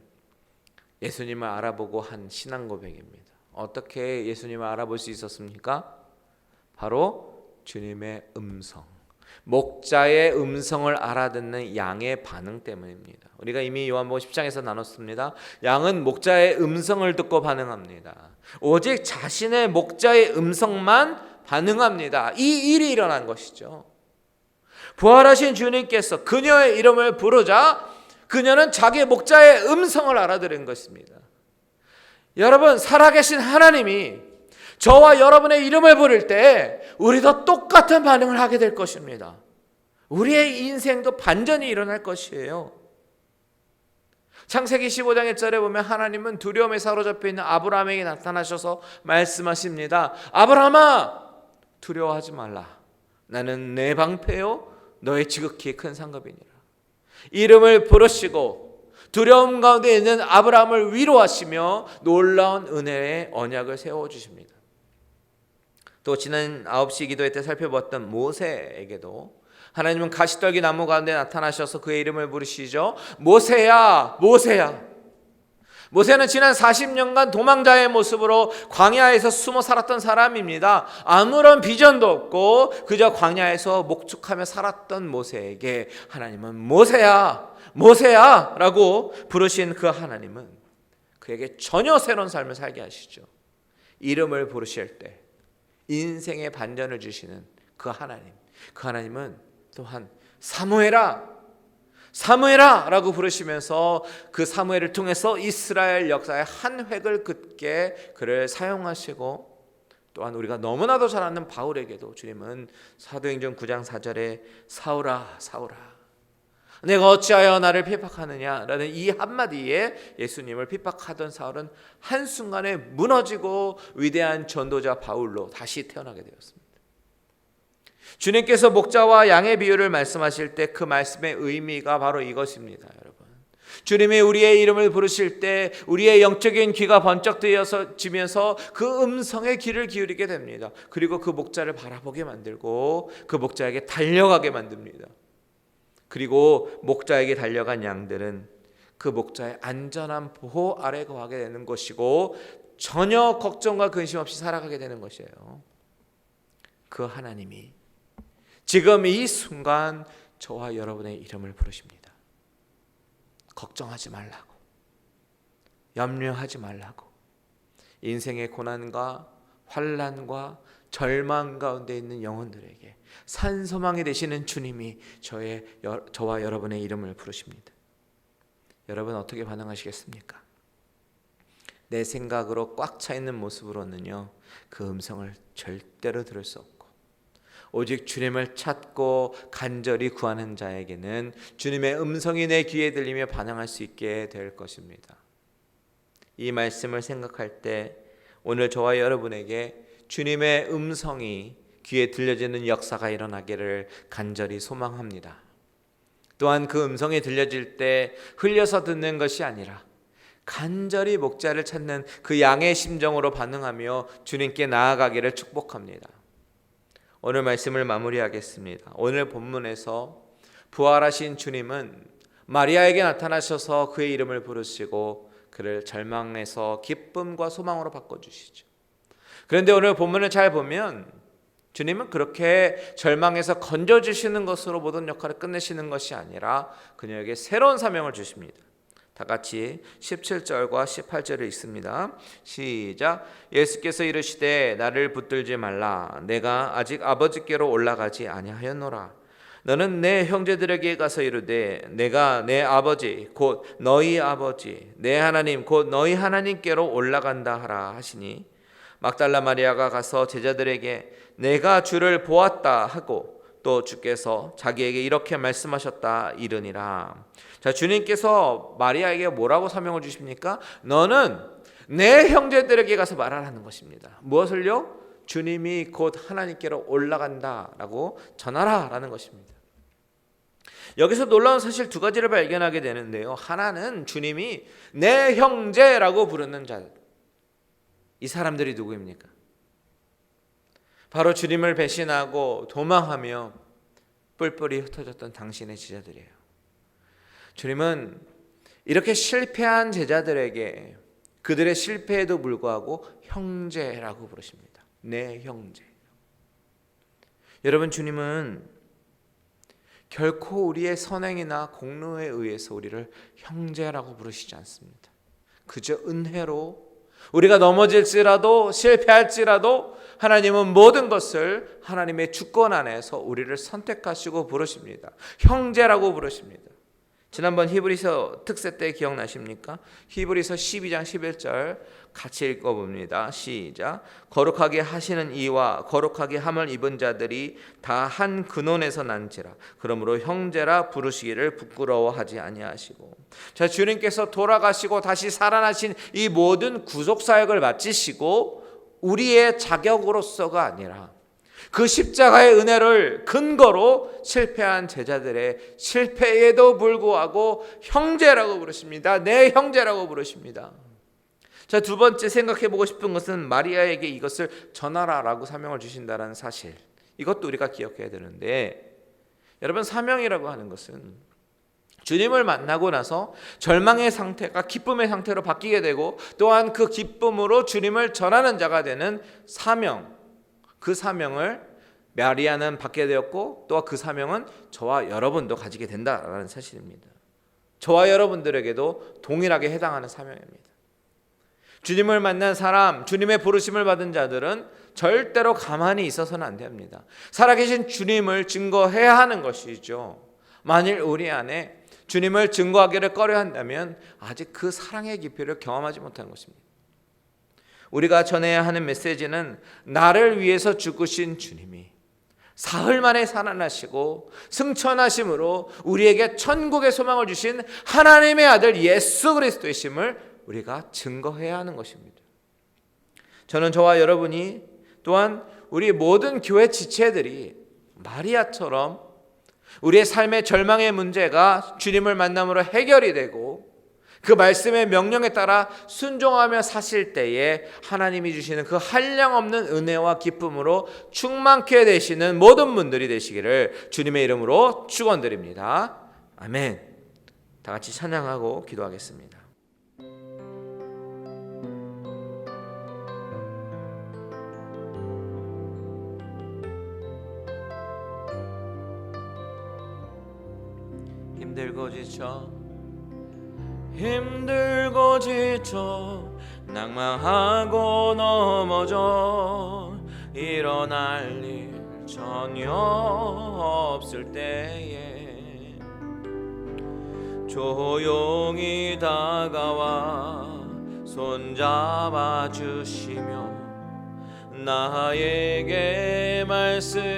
예수님을 알아보고 한 신앙 고백입니다. 어떻게 예수님을 알아볼 수 있었습니까? 바로 주님의 음성, 목자의 음성을 알아듣는 양의 반응 때문입니다. 우리가 이미 요한복음 10장에서 나눴습니다. 양은 목자의 음성을 듣고 반응합니다. 오직 자신의 목자의 음성만 반응합니다. 이 일이 일어난 것이죠. 부활하신 주님께서 그녀의 이름을 부르자 그녀는 자기 목자의 음성을 알아들은 것입니다. 여러분, 살아계신 하나님이 저와 여러분의 이름을 부를 때 우리도 똑같은 반응을 하게 될 것입니다. 우리의 인생도 반전이 일어날 것이에요. 창세기 15장 1절에 보면 하나님은 두려움에 사로잡혀 있는 아브라함에게 나타나셔서 말씀하십니다. 아브라함아, 두려워하지 말라. 나는 내 방패요 너의 지극히 큰 상급이니라. 이름을 부르시고 두려움 가운데 있는 아브라함을 위로하시며 놀라운 은혜의 언약을 세워주십니다. 또 지난 9시 기도회 때 살펴봤던 모세에게도 하나님은 가시떨기 나무 가운데 나타나셔서 그의 이름을 부르시죠. 모세야, 모세야. 모세는 지난 40년간 도망자의 모습으로 광야에서 숨어 살았던 사람입니다. 아무런 비전도 없고 그저 광야에서 목축하며 살았던 모세에게 하나님은 모세야, 모세야 라고 부르신 그 하나님은 그에게 전혀 새로운 삶을 살게 하시죠. 이름을 부르실 때 인생의 반전을 주시는 그 하나님, 그 하나님은 또한 사무엘아, 사무엘아 라고 부르시면서 그 사무엘을 통해서 이스라엘 역사의 한 획을 긋게 그를 사용하시고, 또한 우리가 너무나도 잘 아는 바울에게도 주님은 사도행전 9장 4절에 사울아 사울아 내가 어찌하여 나를 핍박하느냐 라는 이 한마디에 예수님을 핍박하던 사울은 한순간에 무너지고 위대한 전도자 바울로 다시 태어나게 되었습니다. 주님께서 목자와 양의 비유를 말씀하실 때 그 말씀의 의미가 바로 이것입니다. 여러분, 주님이 우리의 이름을 부르실 때 우리의 영적인 귀가 번쩍 뜨여지면서 그 음성에 귀를 기울이게 됩니다. 그리고 그 목자를 바라보게 만들고 그 목자에게 달려가게 만듭니다. 그리고 목자에게 달려간 양들은 그 목자의 안전한 보호 아래 거하게 되는 것이고 전혀 걱정과 근심 없이 살아가게 되는 것이에요. 그 하나님이 지금 이 순간 저와 여러분의 이름을 부르십니다. 걱정하지 말라고, 염려하지 말라고, 인생의 고난과 환난과 절망 가운데 있는 영혼들에게 산소망이 되시는 주님이 저와 여러분의 이름을 부르십니다. 여러분 어떻게 반응하시겠습니까? 내 생각으로 꽉 차 있는 모습으로는요, 그 음성을 절대로 들을 수 없고, 오직 주님을 찾고 간절히 구하는 자에게는 주님의 음성이 내 귀에 들리며 반응할 수 있게 될 것입니다. 이 말씀을 생각할 때 오늘 저와 여러분에게 주님의 음성이 귀에 들려지는 역사가 일어나기를 간절히 소망합니다. 또한 그 음성이 들려질 때 흘려서 듣는 것이 아니라 간절히 목자를 찾는 그 양의 심정으로 반응하며 주님께 나아가기를 축복합니다. 오늘 말씀을 마무리하겠습니다. 오늘 본문에서 부활하신 주님은 마리아에게 나타나셔서 그의 이름을 부르시고 그를 절망에서 기쁨과 소망으로 바꿔주시죠. 그런데 오늘 본문을 잘 보면 주님은 그렇게 절망에서 건져주시는 것으로 모든 역할을 끝내시는 것이 아니라 그녀에게 새로운 사명을 주십니다. 다 같이 17절과 18절을 읽습니다. 시작. 예수께서 이르시되 나를 붙들지 말라. 내가 아직 아버지께로 올라가지 아니하였노라. 너는 내 형제들에게 가서 이르되 내가 내 아버지 곧 너희 아버지 내 하나님 곧 너희 하나님께로 올라간다 하라 하시니 막달라 마리아가 가서 제자들에게 내가 주를 보았다 하고 또 주께서 자기에게 이렇게 말씀하셨다 이르니라. 자, 주님께서 마리아에게 뭐라고 사명을 주십니까? 너는 내 형제들에게 가서 말하라는 것입니다. 무엇을요? 주님이 곧 하나님께로 올라간다라고 전하라라는 것입니다. 여기서 놀라운 사실 두 가지를 발견하게 되는데요. 하나는 주님이 내 형제라고 부르는 자. 이 사람들이 누구입니까? 바로 주님을 배신하고 도망하며 뿔뿔이 흩어졌던 당신의 제자들이에요. 주님은 이렇게 실패한 제자들에게 그들의 실패에도 불구하고 형제라고 부르십니다. 내 형제. 여러분, 주님은 결코 우리의 선행이나 공로에 의해서 우리를 형제라고 부르시지 않습니다. 그저 은혜로 우리가 넘어질지라도 실패할지라도 하나님은 모든 것을 하나님의 주권 안에서 우리를 선택하시고 부르십니다. 형제라고 부르십니다. 지난번 히브리서 특세 때 기억나십니까? 히브리서 12장 11절 같이 읽어봅니다. 시작. 거룩하게 하시는 이와 거룩하게 함을 입은 자들이 다 한 근원에서 난지라. 그러므로 형제라 부르시기를 부끄러워하지 아니하시고. 자, 주님께서 돌아가시고 다시 살아나신 이 모든 구속 사역을 마치시고 우리의 자격으로서가 아니라 그 십자가의 은혜를 근거로 실패한 제자들의 실패에도 불구하고 형제라고 부르십니다. 내 형제라고 부르십니다. 자, 두 번째 생각해 보고 싶은 것은 마리아에게 이것을 전하라라고 사명을 주신다는 사실. 이것도 우리가 기억해야 되는데, 여러분, 사명이라고 하는 것은 주님을 만나고 나서 절망의 상태가 기쁨의 상태로 바뀌게 되고 또한 그 기쁨으로 주님을 전하는 자가 되는 사명, 그 사명을 마리아는 받게 되었고 또 그 사명은 저와 여러분도 가지게 된다라는 사실입니다. 저와 여러분들에게도 동일하게 해당하는 사명입니다. 주님을 만난 사람, 주님의 부르심을 받은 자들은 절대로 가만히 있어서는 안 됩니다. 살아계신 주님을 증거해야 하는 것이죠. 만일 우리 안에 주님을 증거하기를 꺼려한다면 아직 그 사랑의 깊이를 경험하지 못한 것입니다. 우리가 전해야 하는 메시지는 나를 위해서 죽으신 주님이 사흘 만에 살아나시고 승천하심으로 우리에게 천국의 소망을 주신 하나님의 아들 예수 그리스도이심을 우리가 증거해야 하는 것입니다. 저는 저와 여러분이 또한 우리 모든 교회 지체들이 마리아처럼 우리의 삶의 절망의 문제가 주님을 만남으로 해결이 되고 그 말씀의 명령에 따라 순종하며 사실 때에 하나님이 주시는 그 한량없는 은혜와 기쁨으로 충만케 되시는 모든 분들이 되시기를 주님의 이름으로 축원드립니다. 아멘. 다 같이 찬양하고 기도하겠습니다. 힘들고 지쳐 힘들고 지쳐 낭망하고 넘어져 일어날 일 전혀 없을 때에 조용히 다가와 손잡아 주시며 나에게 말씀하시네.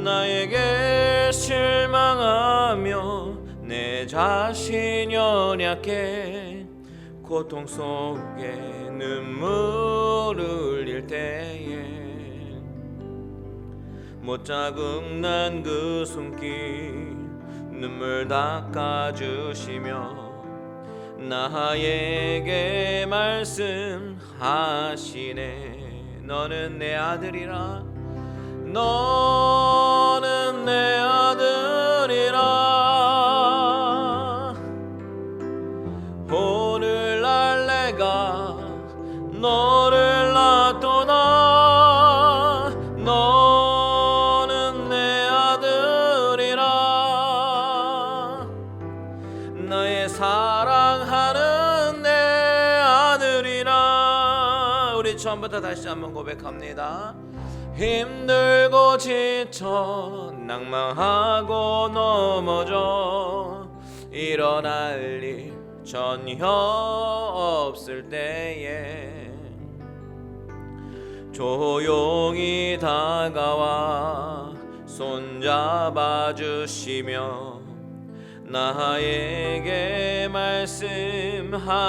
나에게 실망하며 내 자신 연약해 고통 속에 눈물을 흘릴 때에 못자국난 그 손길 눈물 닦아주시며 나에게 말씀하시네. 너는 내 아들이라 너는 내 아들이라 오늘날 내가 너를 낳도다 너는 내 아들이라 너의 사랑하는 내 아들이라. 우리 처음부터 다시 한번 고백합니다. 힘들고 지쳐 낭망하고 넘어져 일어날 일 전혀 없을 때에 조용히 다가와 손잡아 주시며 나에게 말씀하시네.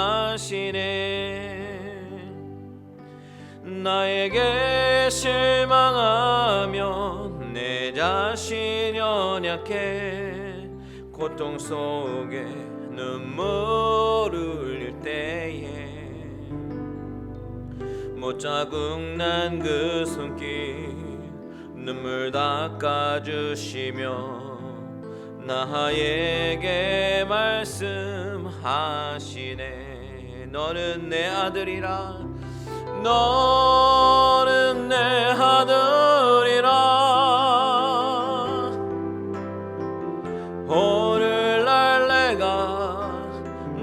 나에게 실망하며 내 자신 연약해 고통 속에 눈물을 흘릴 때에 못자국난 그 손길 눈물 닦아주시며 나에게 말씀하시네. 너는 내 아들이라 너는 내 아들이라 오늘날 내가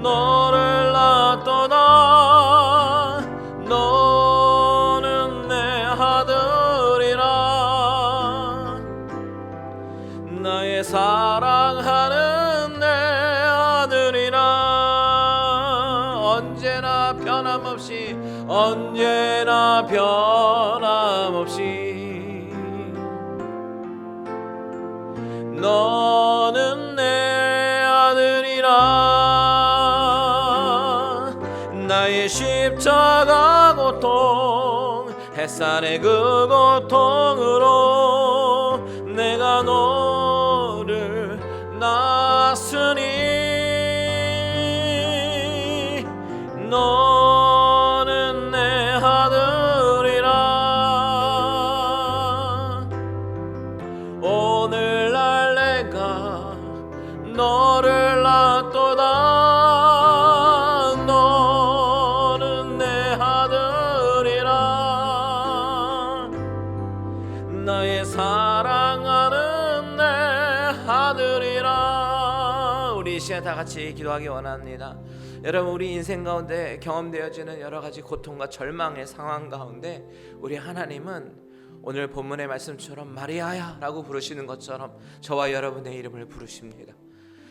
너를 낳도다 너는 내 아들이라 나의 사랑하는 내 아들이라 언제나 변함없이 언제나 변함없이 너는 내 아들이라. 나의 십자가 고통 햇살의 그 고통으로 내가 너를 낳았으니 너는 내 아들이라. 오늘날 내가 너를 낳도다 너는 내 아들이라 나의 사랑하는 내 아들이라. 우리 이 시간 다 같이 기도하기 원합니다. 여러분, 우리 인생 가운데 경험되어지는 여러 가지 고통과 절망의 상황 가운데 우리 하나님은 오늘 본문의 말씀처럼 마리아야 라고 부르시는 것처럼 저와 여러분의 이름을 부르십니다.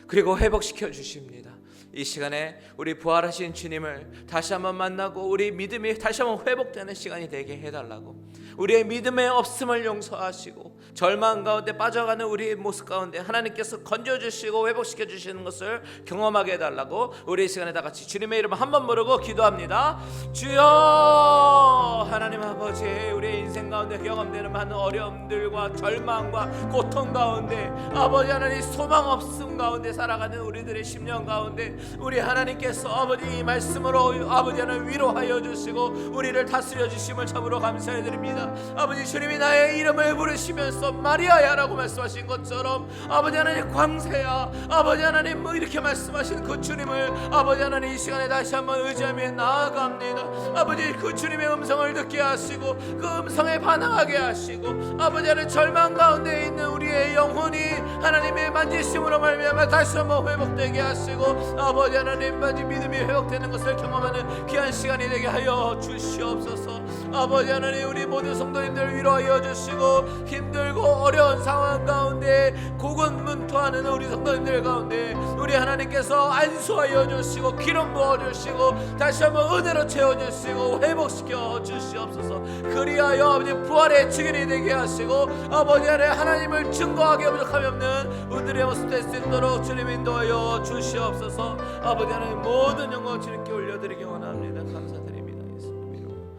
그리고 회복시켜 주십니다. 이 시간에 우리 부활하신 주님을 다시 한번 만나고 우리 믿음이 다시 한번 회복되는 시간이 되게 해달라고, 우리의 믿음의 없음을 용서하시고 절망 가운데 빠져가는 우리의 모습 가운데 하나님께서 건져주시고 회복시켜 주시는 것을 경험하게 해달라고 우리 이 시간에 다 같이 주님의 이름을 한번 부르고 기도합니다. 주여 하나님 아버지, 우리의 인생 가운데 경험되는 많은 어려움들과 절망과 고통 가운데 아버지 하나님 소망 없음 가운데 살아가는 우리들의 심령 가운데 우리 하나님께서 아버지 이 말씀으로 아버지 하나님 위로하여 주시고 우리를 다스려 주심을 참으로 감사해 드립니다. 아버지 주님이 나의 이름을 부르시면서 통해서 마리아야라고 말씀하신 것처럼 아버지 하나님 광세야, 아버지 하나님 뭐 이렇게 말씀하신 그 주님을 아버지 하나님 이 시간에 다시 한번 의지하며 나아갑니다. 아버지 그 주님의 음성을 듣게 하시고 그 음성에 반응하게 하시고 아버지 하나님 절망 가운데 있는 우리의 영혼이 하나님의 만지심으로 말미암아 다시 한번 회복되게 하시고 아버지 하나님 마지 믿음이 회복되는 것을 경험하는 귀한 시간이 되게 하여 주시옵소서. 아버지 하나님 우리 모든 성도님들 위로하여 주시고 힘들고 어려운 상황 가운데 고군분투하는 우리 성도님들 가운데 우리 하나님께서 안수하여 주시고 기름 부어 주시고 다시 한번 은혜로 채워 주시고 회복시켜 주시옵소서. 그리하여 아버지 부활의 증인이 되게 하시고 아버지 안에 하나님을 증거하게 부족함이 없는 우리들의 모습 될 수 있도록 주님 인도하여 주시옵소서. 아버지 하나님 모든 영광 주님께 올려드리기 원합니다. 감사드립니다. 예수님 이름으로.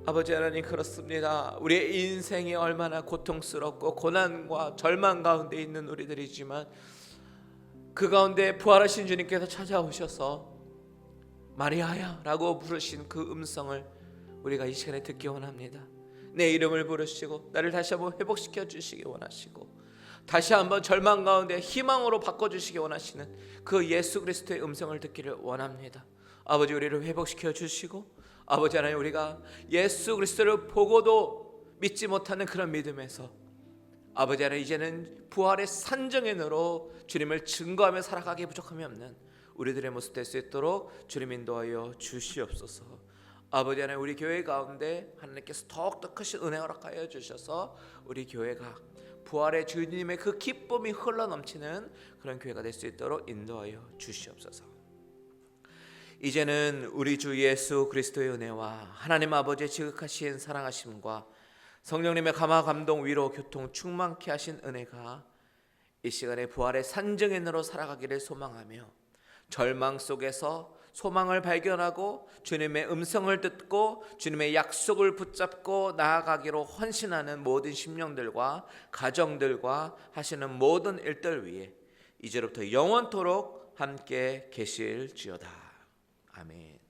아버지 하나님 그렇습니다. 우리의 인생이 얼마나 고통스럽고 고난과 절망 가운데 있는 우리들이지만 그 가운데 부활하신 주님께서 찾아오셔서 마리아야 라고 부르신 그 음성을 우리가 이 시간에 듣기 원합니다. 내 이름을 부르시고 나를 다시 한번 회복시켜 주시기 원하시고 다시 한번 절망 가운데 희망으로 바꿔주시기 원하시는 그 예수 그리스도의 음성을 듣기를 원합니다. 아버지 우리를 회복시켜 주시고 아버지 하나님 우리가 예수 그리스도를 보고도 믿지 못하는 그런 믿음에서 아버지 하나님 이제는 부활의 산정인으로 주님을 증거하며 살아가기에 부족함이 없는 우리들의 모습 될 수 있도록 주님 인도하여 주시옵소서. 아버지 하나님 우리 교회 가운데 하나님께서 더욱더 크신 은혜 허락하여 주셔서 우리 교회가 부활의 주님의 그 기쁨이 흘러넘치는 그런 교회가 될 수 있도록 인도하여 주시옵소서. 이제는 우리 주 예수 그리스도의 은혜와 하나님 아버지의 지극하신 사랑하심과 성령님의 감화 감동 위로 교통 충만케 하신 은혜가 이 시간에 부활의 산증인으로 살아가기를 소망하며 절망 속에서 소망을 발견하고 주님의 음성을 듣고 주님의 약속을 붙잡고 나아가기로 헌신하는 모든 심령들과 가정들과 하시는 모든 일들 위에 이제로부터 영원토록 함께 계실지어다. 아멘.